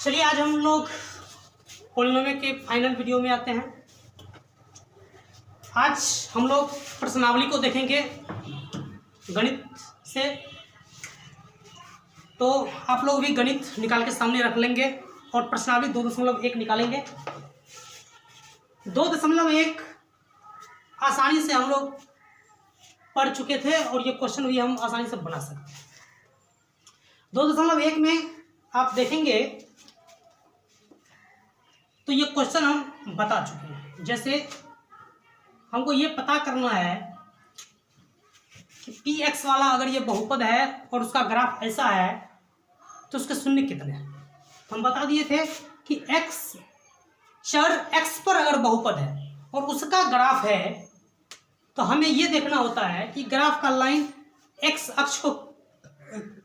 चलिए आज हम लोग पॉलिनोमियल के फाइनल वीडियो में आते हैं। आज हम लोग प्रश्नावली को देखेंगे गणित से। तो आप लोग भी गणित निकाल के सामने रख लेंगे और प्रश्नावली 2.1 निकालेंगे। 2.1 आसानी से हम लोग पढ़ चुके थे और ये क्वेश्चन भी हम आसानी से बना सकते हैं। 2.1 में आप देखेंगे तो ये क्वेश्चन हम बता चुके हैं। जैसे हमको ये पता करना है कि px वाला अगर ये बहुपद है और उसका ग्राफ ऐसा है तो उसके शून्य कितने हैं। हम बता दिए थे कि x चर x पर अगर बहुपद है और उसका ग्राफ है तो हमें ये देखना होता है कि ग्राफ का लाइन x अक्ष को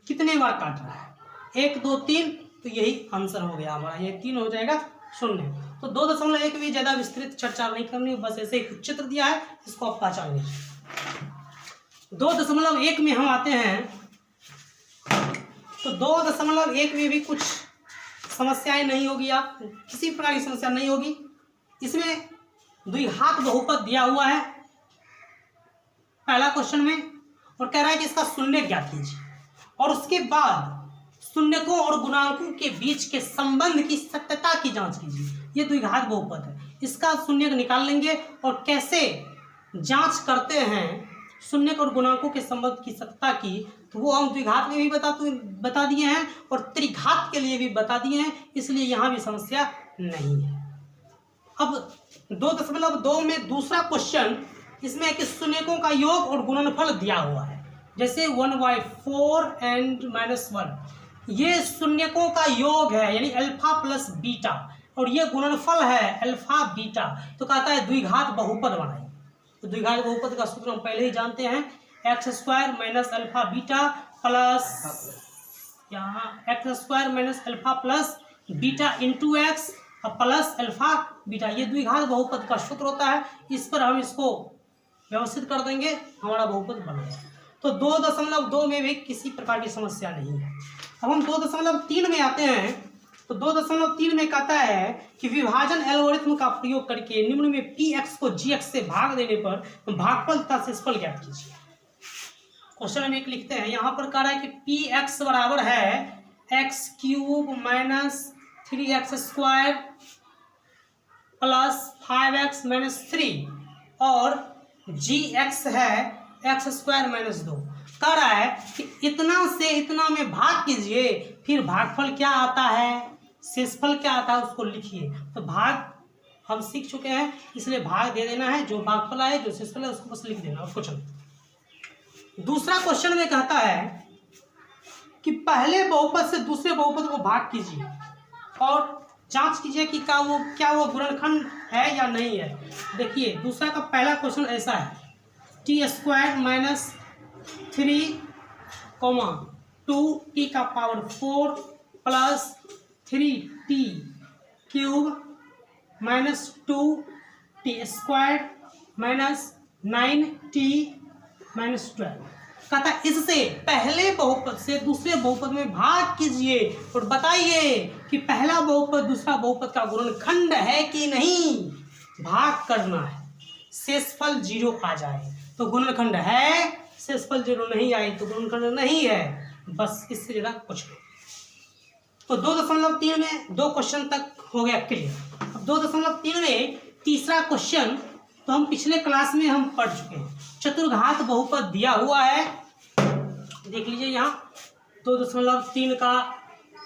कितने बार काट रहा है। 1 2 3, तो यही आंसर हो गया हमारा। ये 3 हो जाएगा 0। तो 2.1 भी ज़्यादा विस्तृत चर्चा नहीं करनी, बस ऐसे एक चित्र दिया है, इसको आप पहचान लीजिए। 2.1 में हम आते हैं तो 2.1 में भी कुछ समस्याएं नहीं होगी, आप किसी प्रकार की समस्या नहीं होगी। इसमें द्विघात बहुपद दिया हुआ है पहला क्वेश्चन में और कह रहा है कि इसका शून्य ज्ञात कीजिए और उसके बाद शून्यकों और गुणांकों के बीच के संबंध की सत्यता की जांच कीजिए। ये द्विघात बहुपद है, इसका शून्य निकाल लेंगे और कैसे जांच करते हैं शून्य और गुणांकों के संबंध की सत्यता की, तो वो हम द्विघात में भी बता दिए हैं और त्रिघात के लिए भी बता दिए हैं, इसलिए यहाँ भी समस्या नहीं है। अब 2.2 में दूसरा क्वेश्चन इसमें है कि शून्यकों का योग और गुणनफल दिया हुआ है। जैसे 1/4 एंड -1, ये शून्यकों का योग है यानी अल्फा प्लस बीटा और ये गुणनफल है अल्फा बीटा। तो कहता है द्विघात बहुपद बनाइए। तो द्विघात बहुपद का सूत्र हम पहले ही जानते हैं, x² minus alpha beta plus यहाँ x² minus alpha plus beta into x plus alpha beta. ये द्विघात बहुपद का सूत्र होता है। इस पर हम इसको व्यवस्थित कर देंगे, हमारा बहुपद बन गया। तो 2.2 में भी किसी प्रकार की समस्या नहीं है। अब हम 2.3 में आते हैं तो 2.3 में कहता है कि विभाजन एल्गोरिथम का प्रयोग करके निम्न में px को gx से भाग देने पर भागफल तथा शेषफल ज्ञात कीजिए। क्वेश्चन हम एक लिखते हैं, यहाँ पर कह रहा है कि px बराबर है x³ minus 3x² plus 5x minus 3 और gx है x² माइनस 2। कह रहा है कि इतना से इतना में भाग कीजिए, फिर भागफल क्या आता है, शेषफल क्या आता है, उसको लिखिए। तो भाग हम सीख चुके हैं, इसलिए भाग दे देना है, जो भागफल है जो शेषफल है उसको बस लिख देना और कुछ नहीं। दूसरा क्वेश्चन में कहता है कि पहले बहुपद से दूसरे बहुपद को भाग कीजिए और जांच कीजिए कि क्या वो गुणनखंड है या नहीं है। देखिए दूसरा का पहला क्वेश्चन ऐसा है, t² माइनस 3, 2t का power 4 plus 3t³ minus 2t² minus 9t minus 12। कहता है इससे पहले बहुपद से दूसरे बहुपद में भाग कीजिए और बताइए कि पहला बहुपद दूसरा बहुपद का गुणनखंड है कि नहीं। भाग करना है, शेषफल 0 आ जाए तो गुणनखंड है, शेषफल 0 नहीं आई तो गुणनखंड नहीं है। बस इससे ज़्यादा कुछ नहीं। तो 2.3 में 2 क्वेश्चन तक हो गया क्लियर। अब 2.3 में तीसरा क्वेश्चन तो हम पिछले क्लास में हम पढ़ चुके हैं। चतुर्घात बहुपद दिया हुआ है, देख लीजिए यहाँ 2.3 का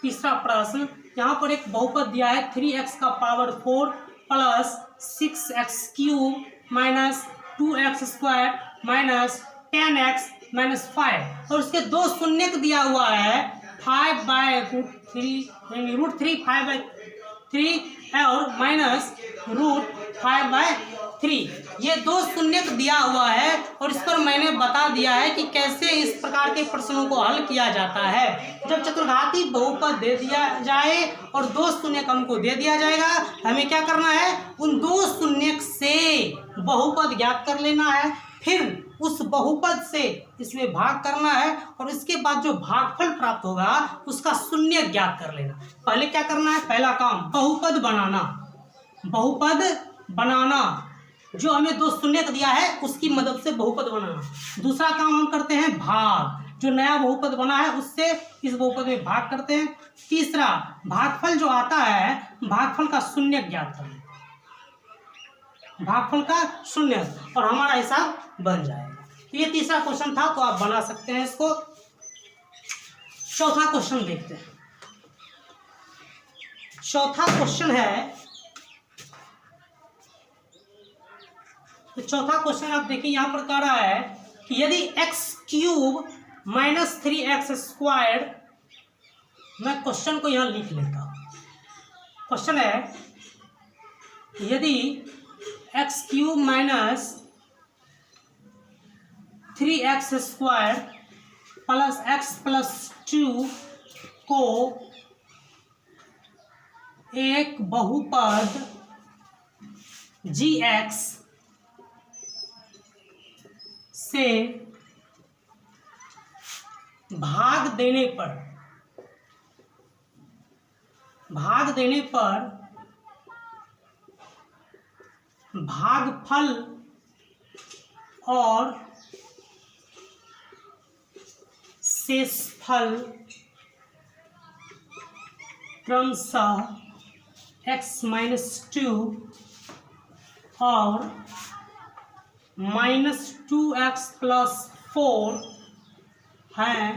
तीसरा प्रश्न। यहाँ पर एक बहुपद दिया है 3x का power 4 plus 6x³ minus 2x² minus 10x minus 5 और उसके 2 शून्यक दिया हुआ है 5/√3 √3 5/3 और माइनस √5/3। ये 2 शून्यक दिया हुआ है और इस पर मैंने बता दिया है कि कैसे इस प्रकार के प्रश्नों को हल किया जाता है। जब चतुर्घाती बहुपद दे दिया जाए और 2 शून्यक हमको दे दिया जाएगा, हमें क्या करना है, उन 2 शून्यक से बहुपद ज्ञात कर लेना है। फिर उस बहुपद से इसमें भाग करना है और इसके बाद जो भागफल प्राप्त होगा उसका शून्य ज्ञात कर लेना। पहले क्या करना है, पहला काम बहुपद बनाना, बहुपद बनाना, जो हमें दो शून्य दिया है उसकी मदद से बहुपद बनाना। दूसरा काम हम करते हैं भाग, जो नया बहुपद बना है उससे इस बहुपद में भाग करते हैं। तीसरा भागफल जो आता है, भागफल का शून्य ज्ञात करना, भागफल का शून्य, और हमारा हिसाब बन जाएगा। तो ये तीसरा क्वेश्चन था, तो आप बना सकते हैं इसको। चौथा क्वेश्चन देखते हैं। चौथा क्वेश्चन है, तो चौथा क्वेश्चन आप देखिए यहां पर कह रहा है कि यदि x³ - 3x², मैं क्वेश्चन को यहां लिख लेता हूं। क्वेश्चन है यदि x³ - 3x² + x+2 को एक बहुपद gx से भाग देने पर भागफल और शेषफल क्रमशः x-2 और -2x+4 हैं,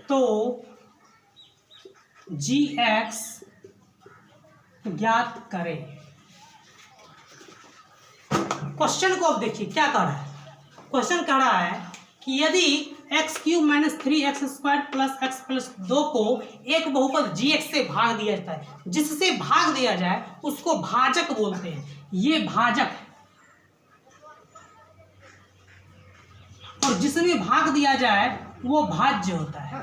तो gx ज्ञात करें। क्वेश्चन को अब देखिए क्या कह रहा है। क्वेश्चन कह रहा है कि यदि x³ - 3x² + x+2 को एक बहुपद gx से भाग दिया जाता है, जिससे भाग दिया जाए उसको भाजक बोलते हैं। ये भाजक है, और जिसमें भाग दिया जाए वो भाज्य होता है।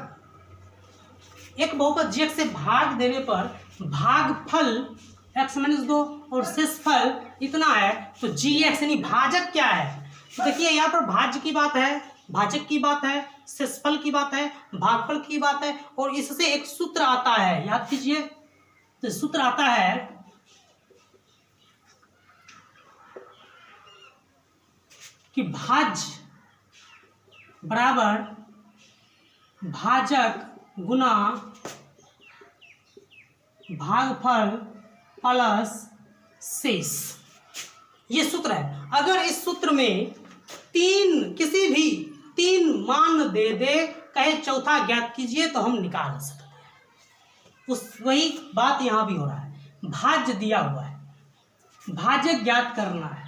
एक बहुपद gx से भाग देने पर भागफल x-2 और शेषफल इतना है, तो gx यानी भाजक क्या है। तो देखिए यहाँ पर भाज्य की बात है, भाजक की बात है, शेषफल की बात है, भागफल की बात है, और इससे एक सूत्र आता है, याद कीजिए। तो सूत्र आता है कि भाज्य बराबर भाजक गुना भागफल प्लस शेष। ये सूत्र है। अगर इस सूत्र में किसी भी तीन मान दे दे, कहे चौथा ज्ञात कीजिए, तो हम निकाल सकते हैं। वही बात यहां भी हो रहा है। भाज्य दिया हुआ है, भाजक ज्ञात करना है,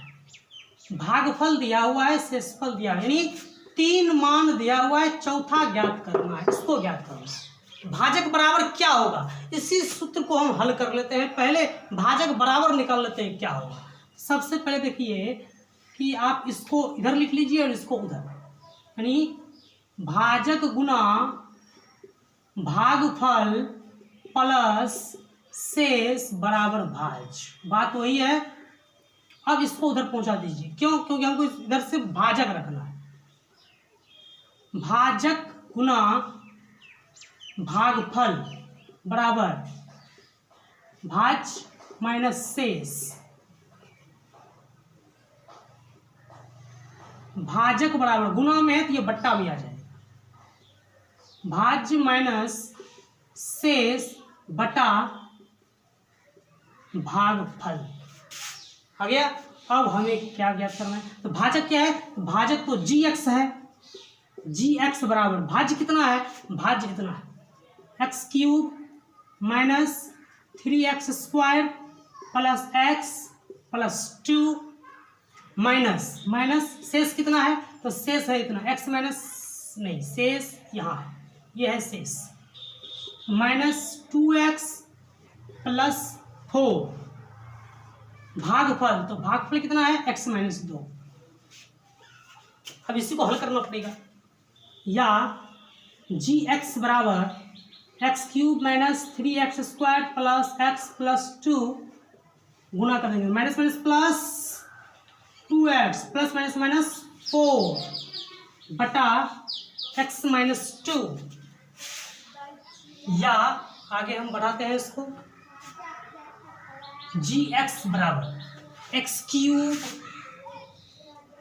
भागफल दिया हुआ है, शेषफल दिया है, यानी तीन मान दिया हुआ है, चौथा ज्ञात करना है, इसको ज्ञात करना है। भाजक बराबर क्या होगा, इसी सूत्र को हम हल कर लेते हैं। पहले भाजक बराबर निकाल लेते हैं क्या होगा। सबसे पहले देखिए कि आप इसको इधर लिख लीजिए और इसको उधर, यानी भाजक गुना भागफल प्लस शेष बराबर भाज्य। बात वही है। अब इसको उधर पहुंचा दीजिए, क्यों? क्योंकि हमको इधर से भाजक रखना है। भाजक गुना भागफल बराबर भाज्य माइनस शेष। भाजक बराबर गुना में है तो ये बट्टा भी आ जाएगा। भाज्य माइनस शेष बटा भागफल आ गया। अब हमें क्या ज्ञात करना है, तो भाजक क्या है, भाजक तो gx है। gx बराबर भाज्य कितना है, भाज्य इतना है, x³ - 3x² plus x+2 minus शेष कितना है, तो शेष है इतना, x माइनस नहीं, शेष यहाँ है, ये है शेष, -2x+4 भागफल, तो भागफल कितना है, x-2। अब इसी को हल करना पड़ेगा, या gx बराबर x³ - 3x² प्लस x+2 गुना कर देंगे, माइनस प्लस 2x प्लस -4 बटा x माइनस 2, या आगे हम बढ़ाते हैं इसको, gx बराबर x cube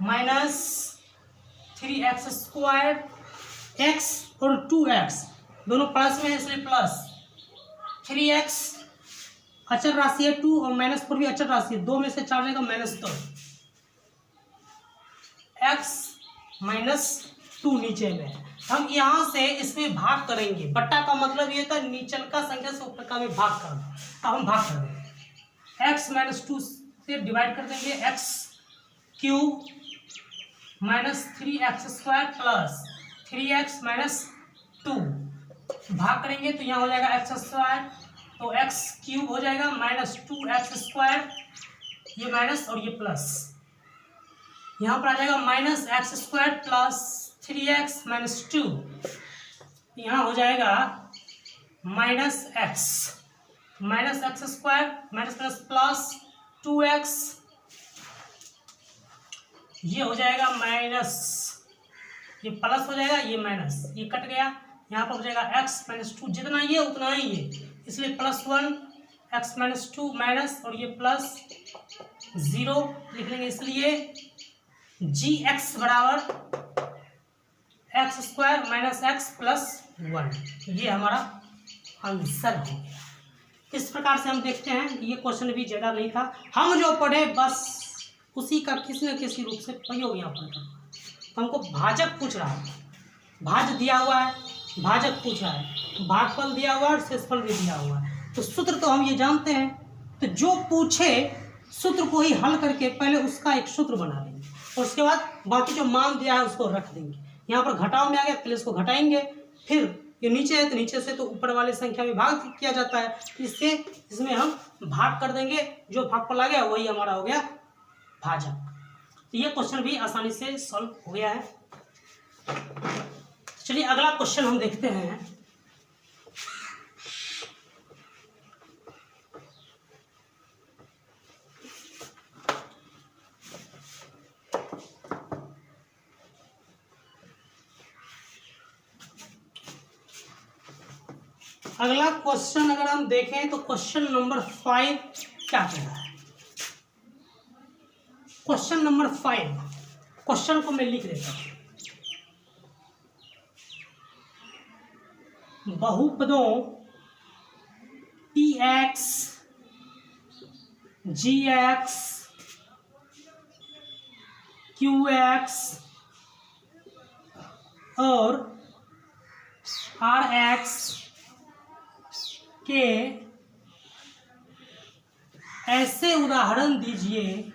minus 3x square, x और 2x दोनों प्लस में है इसलिए प्लस 3x अचर राशि है 2 और माइनस 4 भी अचर राशि है, 2 में से 4 जाएगा -2, x माइनस 2 नीचे में है। हम यहाँ से इसमें भाग करेंगे, बट्टा का मतलब ये था नीचल का संख्या से ऊपर का में भाग करना। अब हम भाग कर देंगे, x माइनस 2 से डिवाइड कर देंगे, x cube minus 3x square plus 3x minus 2 भाग करेंगे तो यहाँ हो जाएगा एक्स स्क्वायर, तो एक्स क्यूब हो जाएगा माइनस 2x स्क्वायर, ये माइनस और ये प्लस, यहाँ पर आ जाएगा minus x square plus 3x minus 2, यहाँ हो जाएगा minus x square minus plus plus 2x, ये हो जाएगा माइनस, ये प्लस हो जाएगा, ये माइनस, ये कट गया, यहाँ पर हो जाएगा x माइनस 2, जितना ये उतना ही ये, इसलिए +1 x माइनस 2 माइनस और ये प्लस 0 लिख लेंगे, इसलिए gx बराबर x square minus x plus 1, ये हमारा आंसर हो गया। इस प्रकार से हम देखते हैं ये क्वेश्चन भी ज़्यादा नहीं था, हम जो पढ़े बस उसी का किसी न किसी रूप से प्रयोग यहाँ पर करना। तो हमको भाजक पूछ रहा है, भाज्य दिया हुआ है, भाजक पूछ रहा है, भागफल दिया हुआ है और शेषफल भी दिया हुआ है, तो सूत्र तो हम ये जानते हैं, तो जो पूछे सूत्र को ही हल करके पहले उसका एक सूत्र बना देंगे और उसके बाद बाकी जो मान दिया है उसको रख देंगे। यहाँ पर घटाव में आ गया, पहले इसको घटाएंगे, फिर ये नीचे है तो नीचे से तो ऊपर वाले संख्या में भाग किया जाता है, इससे इसमें हम भाग कर देंगे, जो भागफल आ गया वही हमारा हो गया भाजक। तो ये क्वेश्चन भी आसानी से सॉल्व हो गया है। चलिए अगला क्वेश्चन हम देखते हैं। अगला क्वेश्चन अगर हम देखें तो क्वेश्चन नंबर 5 क्या कह रहा है। क्वेश्चन नंबर 5, क्वेश्चन को मैं लिख देता हूं, बहुपदों px, gx, qx और rx के ऐसे उदाहरण दीजिए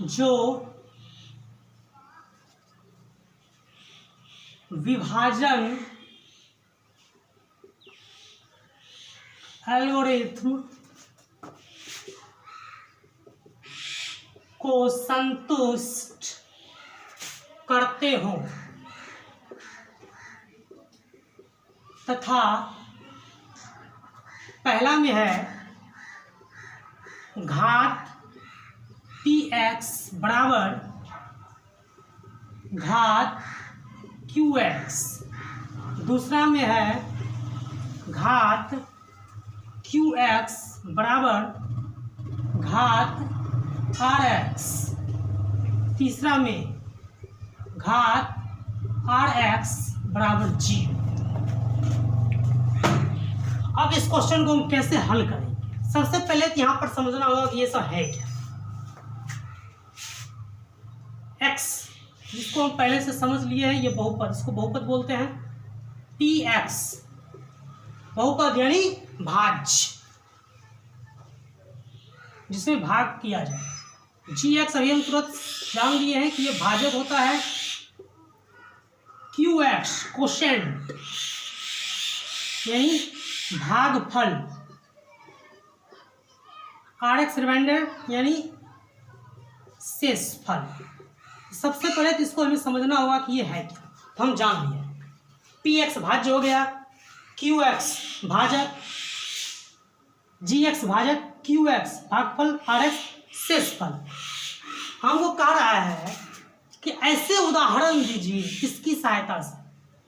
जो विभाजन एल्गोरिथ्म को संतुष्ट करते हो तथा पहला में है घात px बराबर घात qx, दूसरा में है घात qx बराबर घात rx, तीसरा में घात rx बराबर 0। अब इस क्वेश्चन को हम कैसे हल करेंगे, सबसे पहले तो यहाँ पर समझना होगा कि ये सब है क्या। x जिसको हम पहले से समझ लिए हैं, ये बहुपद, इसको बहुपद बोलते हैं। px बहुपद यानी भाज्य, जिसमें भाग किया जाए। gx अभी हम तुरंत जान लिए हैं कि ये भाजक होता है। qx कोशेंट यानी भागफल, rx रिमाइंडर यानी शेषफल। सबसे पहले तो इसको हमें समझना होगा कि ये है क्या, तो हम जान लिए px भाज्य हो गया, qx भाजक, GX भाजक QX भागफल RX शेषफल। हमको कह रहा है कि ऐसे उदाहरण दीजिए इसकी सहायता से,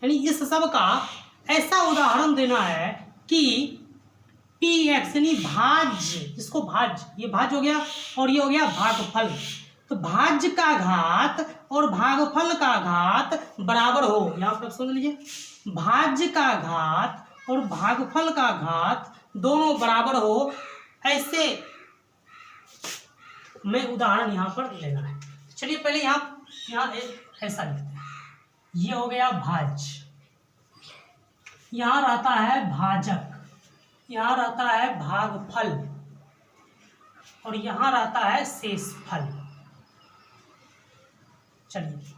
यानी इस सब का ऐसा उदाहरण देना है कि PX यानी भाज्य, इसको भाज्य, ये भाज्य हो गया और ये हो गया भागफल। तो भाज्य का घात और भागफल का घात बराबर हो, यहाँ पर समझ लीजिए, भाज्य का घात और भागफल का घात दोनों बराबर हो, ऐसे में उदाहरण यहाँ पर लेना है। चलिए पहले यहाँ ऐसा लिखते हैं, ये हो गया भाज्य, यहाँ रहता है भाजक, यहाँ रहता है भागफल और यहाँ रहता है शेषफल। चलिए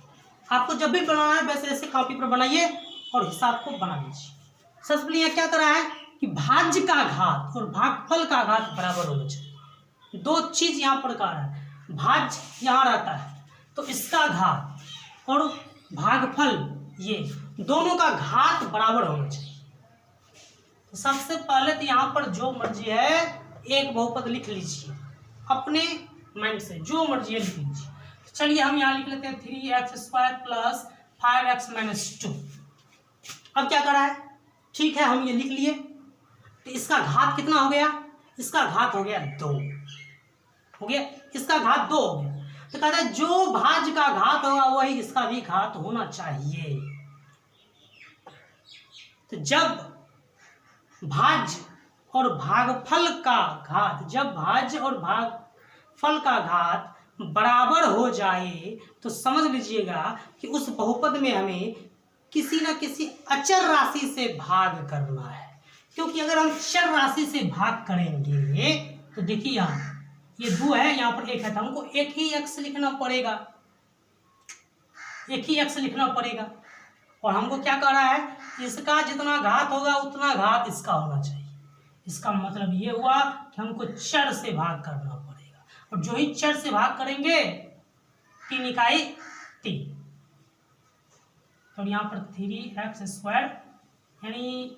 आपको जब भी बनाना है वैसे ऐसे कॉपी पर बनाइए और हिसाब को बना लीजिए। सबसे पहले यहाँ क्या करा है कि भाज्य का घात और भागफल का घात बराबर होना चाहिए। दो चीज यहाँ पर कहा है, भाज्य यहाँ रहता है तो इसका घात और भागफल ये दोनों का घात बराबर होना चाहिए। तो सबसे पहले तो यहाँ पर जो मर्जी है एक बहुपद लिख लीजिए अपने माइंड से, जो मर्जी है लिख लीजिए। तो चलिए हम यहाँ लिख लेते हैं 3x² प्लस 5x माइनस 2। अब क्या करा है, ठीक है हम ये लिख लिए, तो इसका घात कितना हो गया, इसका घात हो गया 2 हो गया, इसका घात 2 हो गया। तो कहता है जो भाज्य का घात होगा वही इसका भी घात होना चाहिए। तो जब भाज्य और भागफल का घात, जब भाज्य और भागफल का घात बराबर हो जाए तो समझ लीजिएगा कि उस बहुपद में हमें किसी न किसी अचर राशि से भाग करना है। क्योंकि अगर हम चर राशि से भाग करेंगे तो देखिए यहाँ ये 2 है, यहाँ पर 1 है, तो हमको एक ही x लिखना पड़ेगा, एक ही x लिखना पड़ेगा। और हमको क्या कर रहा है, इसका जितना घात होगा उतना घात इसका होना चाहिए। इसका मतलब ये हुआ कि हमको चर से भाग करना पड़ेगा, और जो ही चर से भाग करेंगे 3 इकाई 3, तो यहाँ पर 3x² यानी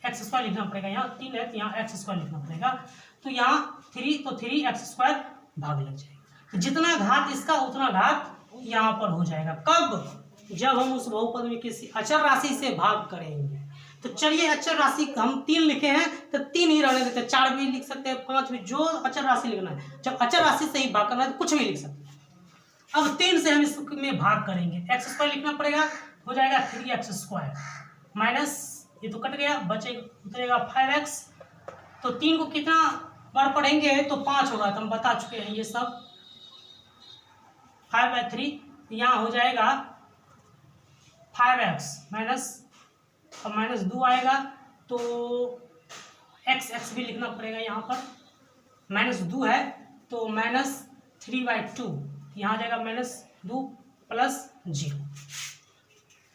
x² लिखना पड़ेगा, यहाँ 3 है तो यहाँ x² लिखना पड़ेगा। तो यहाँ 3 तो 3x² भाग लग जाएगा, तो जितना घात इसका उतना घात यहाँ पर हो जाएगा। कब, जब हम उस बहुपद में किसी अचर राशि से भाग करेंगे। तो चलिए अचर राशि हम 3 लिखे हैं तो 3 ही रहने देते हैं, 4 भी लिख सकते हैं, 5 भी, जो अचर राशि लिखना है। जब अचर राशि से ही भाग करना है तो कुछ भी लिख सकते हैं। अब 3 से हम इसमें भाग करेंगे, x² लिखना पड़ेगा, हो जाएगा 3x² माइनस, ये तो कट गया, बचेगा उतरेगा 5x। तो 3 को कितना बार पढ़ेंगे तो 5 होगा, तो हम बता चुके हैं ये सब। 5/3 यहाँ हो जाएगा 5x माइनस, और माइनस 2 आएगा तो x भी लिखना पड़ेगा यहाँ पर, माइनस 2 है तो माइनस 3/2, यहाँ आ जाएगा -2 प्लस 0।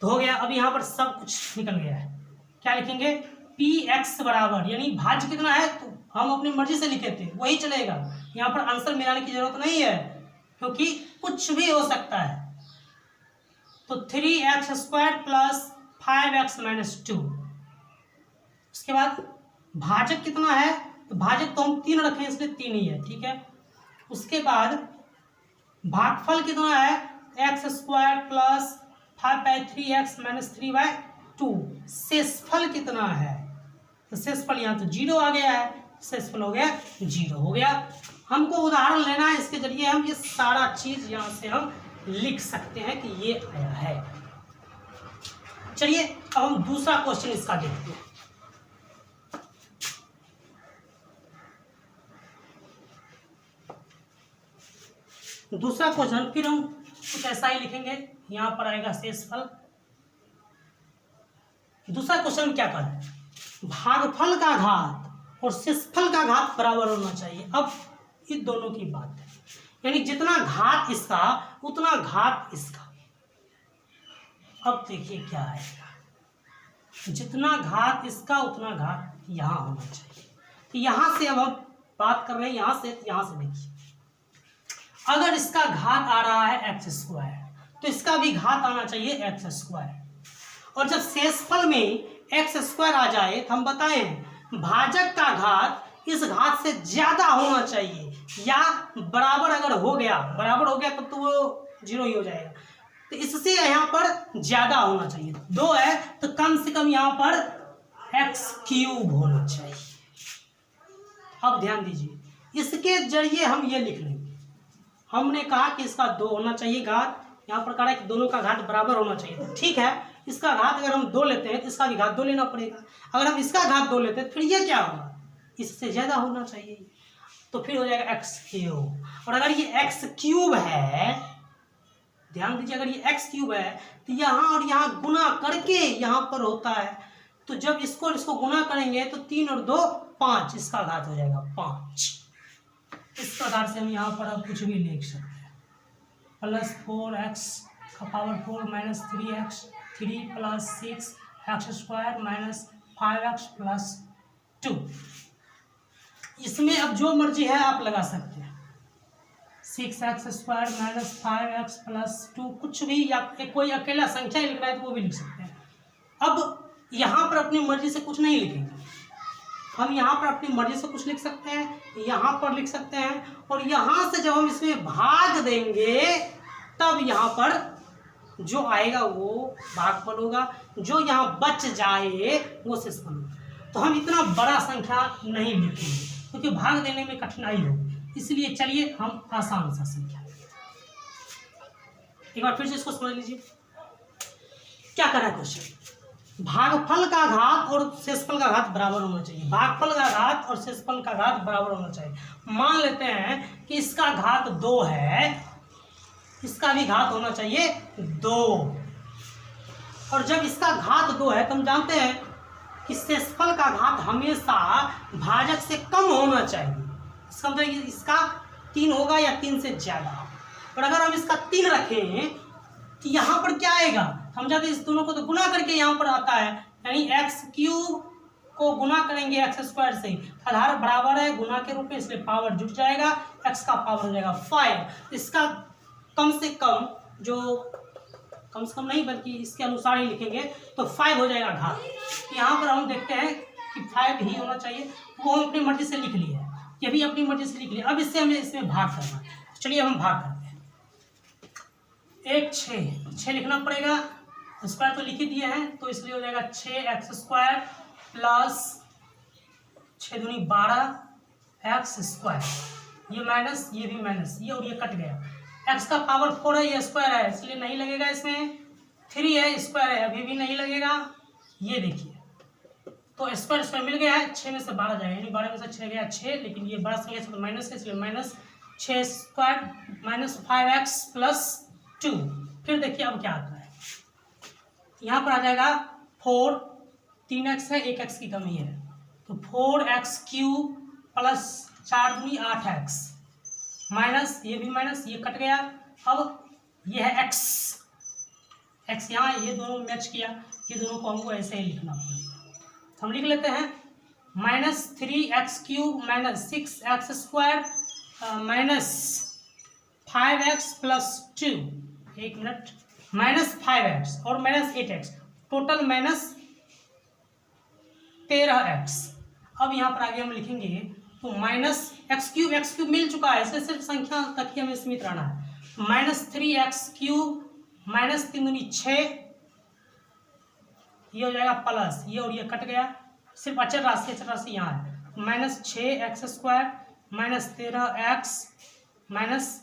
तो हो गया। अब यहाँ पर सब कुछ निकल गया है। क्या लिखेंगे, px बराबर, यानी भाज्य कितना है तो हम अपनी मर्जी से लिखे थे वही चलेगा, यहाँ पर आंसर मिलाने की जरूरत नहीं है क्योंकि कुछ भी हो सकता है। तो 3x² प्लस 5x माइनस 2। उसके बाद भाजक कितना है, तो भाजक तो हम 3 रखें इसलिए 3 ही है, ठीक है। उसके बाद भागफल कितना है, x² प्लस 5/3x माइनस 3/2। शेषफल कितना है, तो शेषफल यहाँ तो 0 आ गया है, शेषफल हो गया 0 हो गया। हमको उदाहरण लेना है, इसके जरिए हम ये सारा चीज यहाँ से हम लिख सकते हैं कि ये आया है। चलिए अब हम दूसरा क्वेश्चन इसका देखते हैं। दूसरा क्वेश्चन फिर हम कुछ ऐसा ही लिखेंगे, यहाँ पर आएगा शेषफल। दूसरा क्वेश्चन क्या कर रहा है, भागफल का घात और शेषफल का घात बराबर होना चाहिए। अब इन दोनों की बात है, यानी जितना घात इसका उतना घात इसका। अब देखिए क्या आएगा, जितना घात इसका उतना घात यहाँ होना चाहिए। तो यहाँ से अब हम बात कर रहे हैं, यहाँ से देखिए, अगर इसका घात आ रहा है x² तो इसका भी घात आना चाहिए x²। और जब शेषफल में x² आ जाए तो हम बताएं भाजक का घात इस घात से ज्यादा होना चाहिए, या बराबर अगर हो गया, बराबर हो गया तब तो वो 0 ही हो जाएगा, तो इससे यहाँ पर ज्यादा होना चाहिए। 2 है तो कम से कम यहाँ पर x³ होना चाहिए। अब ध्यान दीजिए, इसके जरिए हम ये लिख लेंगे, हमने कहा कि इसका 2 होना चाहिए घात, यहाँ पर कहा है कि दोनों का घात बराबर होना चाहिए, तो ठीक है, इसका घात अगर हम 2 लेते हैं तो इसका भी घात 2 लेना पड़ेगा। अगर हम इसका घात 2 लेते हैं तो फिर ये क्या होगा, इससे ज्यादा होना चाहिए, तो फिर हो जाएगा x³। और अगर ये x³ है, ध्यान दीजिए, अगर ये x³ है तो यहाँ और यहाँ गुना करके यहाँ पर होता है, तो जब इसको गुना करेंगे तो 3 और 2 5, इसका घात हो जाएगा 5। इस प्रकार से हम यहाँ पर अब कुछ भी लिख सकते हैं, प्लस 4x का power 4 minus 3x, 3 plus 6x² minus 5x plus 2। इसमें अब जो मर्जी है आप लगा सकते हैं, 6x² माइनस 5x प्लस 2, कुछ भी, या कोई अकेला संख्या लिख रहा है तो वो भी लिख सकते हैं। अब यहाँ पर अपनी मर्जी से कुछ नहीं लिखेंगे, हम यहाँ पर अपनी मर्जी से कुछ लिख सकते हैं, यहाँ पर लिख सकते हैं, और यहाँ से जब हम इसमें भाग देंगे तब यहाँ पर जो आएगा वो भागफल होगा, जो यहाँ बच जाए वो शेषफल होगा। तो हम इतना बड़ा संख्या नहीं लिखेंगे क्योंकि भाग देने में कठिनाई होगी, इसलिए चलिए हम आसान सा संख्या, एक बार फिर से इसको समझ लीजिए क्या कर रहा है क्वेश्चन। भागफल का घात और शेषफल का घात बराबर होना चाहिए, भागफल का घात और शेषफल का घात बराबर होना चाहिए। मान लेते हैं कि इसका घात 2 है, इसका भी घात होना चाहिए 2, और जब इसका घात 2 है तो हम जानते हैं कि शेषफल का घात हमेशा भाजक से कम होना चाहिए, इसका मतलब इसका 3 होगा या 3 से ज्यादा। और अगर हम इसका 3 रखें तो यहाँ पर क्या आएगा, हम जानते हैं इस दोनों को तो गुना करके यहाँ पर आता है, यानी x³ को गुना करेंगे x² से, आधार बराबर है गुना के रूप में, इसलिए पावर जुट जाएगा, x का पावर हो जाएगा 5। इसका कम से कम, जो कम से कम नहीं बल्कि इसके अनुसार ही लिखेंगे तो 5 हो जाएगा घात। यहाँ पर हम देखते हैं कि 5 ही होना चाहिए, वो हम अपनी मर्जी से लिख लिए, ये भी अपनी मर्जी से लिख लिया। अब इससे हमें इसमें भाग करना है, चलिए हम भाग करते हैं। 1 6 लिखना पड़ेगा, स्क्वायर तो लिख ही दिए हैं, तो इसलिए हो जाएगा 6x² प्लस 6 दूनी 12x², ये माइनस, ये भी माइनस, ये और ये कट गया। x का पावर 4 है, ये स्क्वायर है इसलिए नहीं लगेगा, इसमें 3 है स्क्वायर है अभी भी नहीं लगेगा। ये देखिए तो स्क्वायर मिल गया है, 6 में से 12 जाएगा, यानी 12 में से 6 गया 6, लेकिन ये बड़ा संख्या से तो माइनस है, इसलिए माइनस 6² माइनस 5x प्लस 2। फिर देखिए अब क्या आता है, यहाँ पर आ जाएगा 4, 3x है, 1x की कमी है, तो 4x³ प्लस 4 दूनी 8x माइनस, ये भी माइनस, ये कट गया। अब ये है x यहाँ, ये दोनों मैच किया, ये दोनों को हमको ऐसे ही लिखना पड़ेगा, तो हम लिख लेते हैं minus 3x³ minus 6x² minus 5x plus 2, एक मिनट, माइनस 5x और minus 8x, total minus 13x। अब यहाँ पर आगे हम लिखेंगे तो माइनस x³ मिल चुका है, इसलिए सिर्फ संख्या तक ही हमें सीमित रहना है। माइनस 3x³ माइनस 3 दूनी 6, ये हो जाएगा प्लस, ये और ये कट गया, सिर्फ अचर राशि यहाँ है, minus 6x² minus 13x minus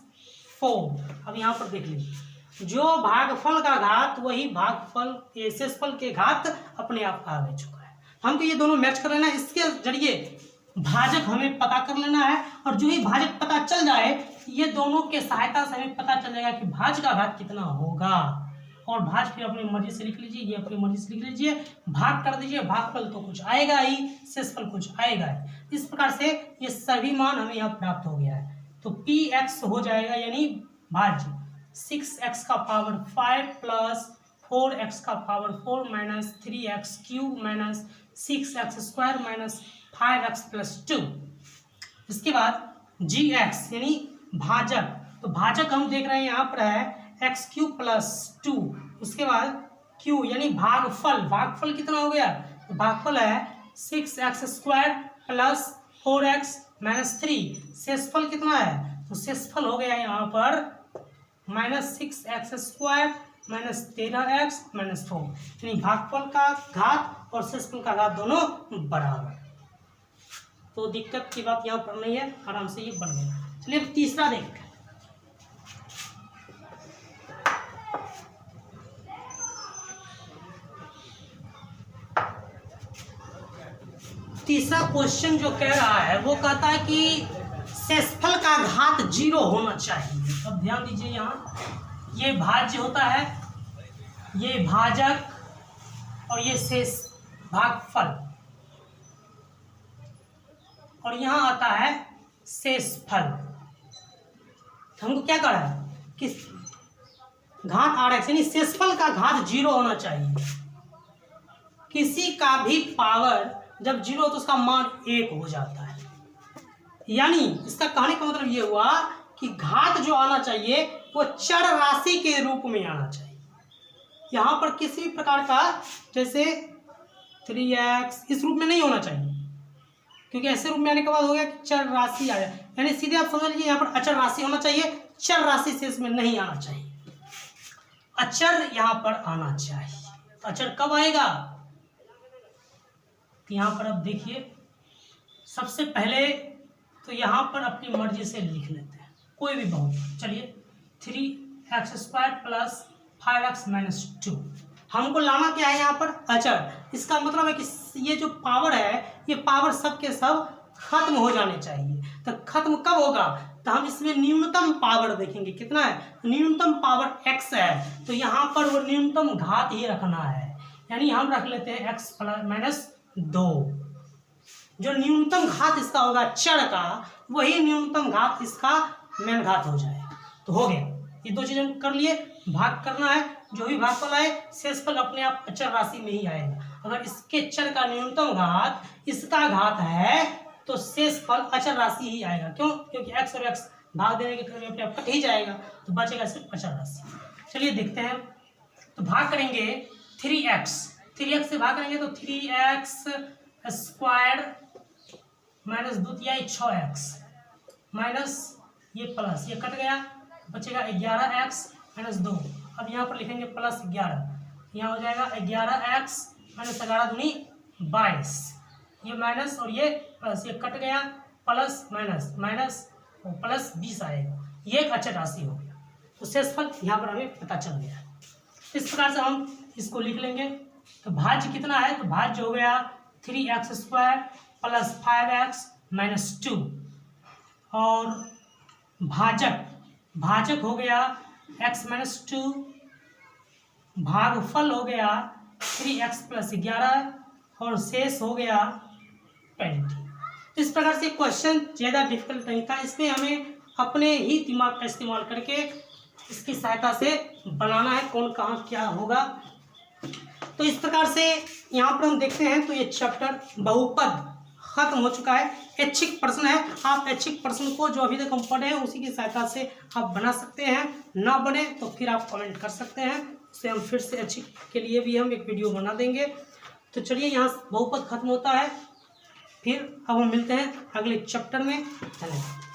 4। अब यहाँ पर देख लीजिए, जो भागफल का घात वही भागफल शेषफल के घात अपने आप आ चुका है, हमको ये दोनों मैच कर लेना है, इसके जरिए भाजक हमें पता कर लेना है, और जो ही भाजक पता चल जाए, ये दोनों के सहायता से हमें पता चल जाएगा कि भाज का घात कितना होगा, और भाज फिर अपनी मर्जी से लिख लीजिए, ये अपनी मर्जी से लिख लीजिए, भाग कर दीजिए, भागफल तो कुछ आएगा ही, शेषफल कुछ आएगा ही। इस प्रकार से ये सभी मान हमें यहाँ प्राप्त हो गया है, तो px हो जाएगा यानी भाज्य 6x का पावर 5 प्लस 4x का power 4 minus 3x³ minus 6x² minus 5x plus 2। इसके बाद gx यानी भाजक, तो भाजक हम देख रहे हैं यहाँ पर है x³ प्लस 2, उसके बाद q यानी भागफल, भागफल कितना हो गया, तो भागफल है 6x² प्लस 4x माइनस 3। शेषफल कितना है? तो शेषफल हो गया यहाँ पर -6x² माइनस 13x माइनस 4, यानी भागफल का घात और शेषफल का घात दोनों बराबर। तो दिक्कत की बात यहाँ पर नहीं है, आराम से ये बन गया। चलिए अब तीसरा देखते हैं। तीसरा क्वेश्चन जो कह रहा है वो कहता है कि शेषफल का घात 0 होना चाहिए। अब ध्यान दीजिए, यहाँ ये भाज्य होता है, ये भाजक और ये शेष भागफल, और यहाँ आता है शेषफल। तो हमको क्या करना है कि घात RX यानी शेषफल का घात 0 होना चाहिए। किसी का भी पावर जब 0 तो उसका मान 1 हो जाता है, यानी इसका कहने का मतलब ये हुआ कि घात जो आना चाहिए वो चर राशि के रूप में आना चाहिए। यहाँ पर किसी भी प्रकार का जैसे 3x इस रूप में नहीं होना चाहिए, क्योंकि ऐसे रूप में आने के बाद हो गया कि चर राशि आ जाए, यानी सीधे आप समझ लीजिए यहाँ पर अचर राशि होना चाहिए, चर राशि से इसमें नहीं आना चाहिए, अचर यहाँ पर आना चाहिए। तो अचर कब आएगा? तो यहाँ पर अब देखिए, सबसे पहले तो यहाँ पर अपनी मर्जी से लिख लेते हैं कोई भी बहुपद। चलिए 3x² प्लस 5x माइनस 2, हमको लाना क्या है यहाँ पर? अचर। इसका मतलब है कि ये जो पावर है ये पावर सब के सब खत्म हो जाने चाहिए। तो खत्म कब होगा? तो हम इसमें न्यूनतम पावर देखेंगे, कितना है? न्यूनतम पावर x है, तो यहाँ पर वो न्यूनतम घात ही रखना है, यानी हम रख लेते हैं x माइनस 2। जो न्यूनतम घात इसका होगा चर का, वही न्यूनतम घात इसका मेन घात हो जाएगा। तो हो गया, ये दो चीजें कर लिए। भाग करना है, जो भी भागफल आए शेषफल अपने आप अचर राशि में ही आएगा। अगर इसके चर का न्यूनतम घात इसका घात है तो शेषफल अचर राशि ही आएगा। क्यों? क्योंकि x और x भाग देने के क्रम अपने आप कट ही जाएगा, तो बचेगा सिर्फ अचर राशि। चलिए देखते हैं, तो भाग करेंगे 3x से भाग करेंगे तो 3x² माइनस 2 6x माइनस ये प्लस ये कट गया, बचेगा 11x माइनस 2। अब यहाँ पर लिखेंगे प्लस 11, यहाँ हो जाएगा 11x माइनस 11 दूनी 22, ये माइनस और ये प्लस ये कट गया, प्लस माइनस माइनस प्लस 20 आएगा। ये एक अचर राशि हो गया। तो शेषफल यहाँ पर हमें पता चल गया। इस प्रकार से हम इसको लिख लेंगे। तो भाज्य कितना है? तो भाज्य हो गया 3x² प्लस 5x माइनस 2, और भाजक हो गया x माइनस 2, भागफल हो गया 3x प्लस 11, और शेष हो गया 20। इस प्रकार से क्वेश्चन ज़्यादा डिफिकल्ट नहीं था, इसमें हमें अपने ही दिमाग का इस्तेमाल करके इसकी सहायता से बनाना है कौन कहाँ क्या होगा। तो इस प्रकार से यहाँ पर हम देखते हैं तो ये चैप्टर बहुपद खत्म हो चुका है। ऐच्छिक प्रश्न है, आप ऐच्छिक प्रश्न को जो अभी तक हम पढ़े हैं उसी की सहायता से आप बना सकते हैं, ना बने तो फिर आप कमेंट कर सकते हैं, उससे हम फिर से ऐच्छिक के लिए भी हम एक वीडियो बना देंगे। तो चलिए यहाँ बहुपद खत्म होता है, फिर अब हम मिलते हैं अगले चैप्टर में। धन्यवाद।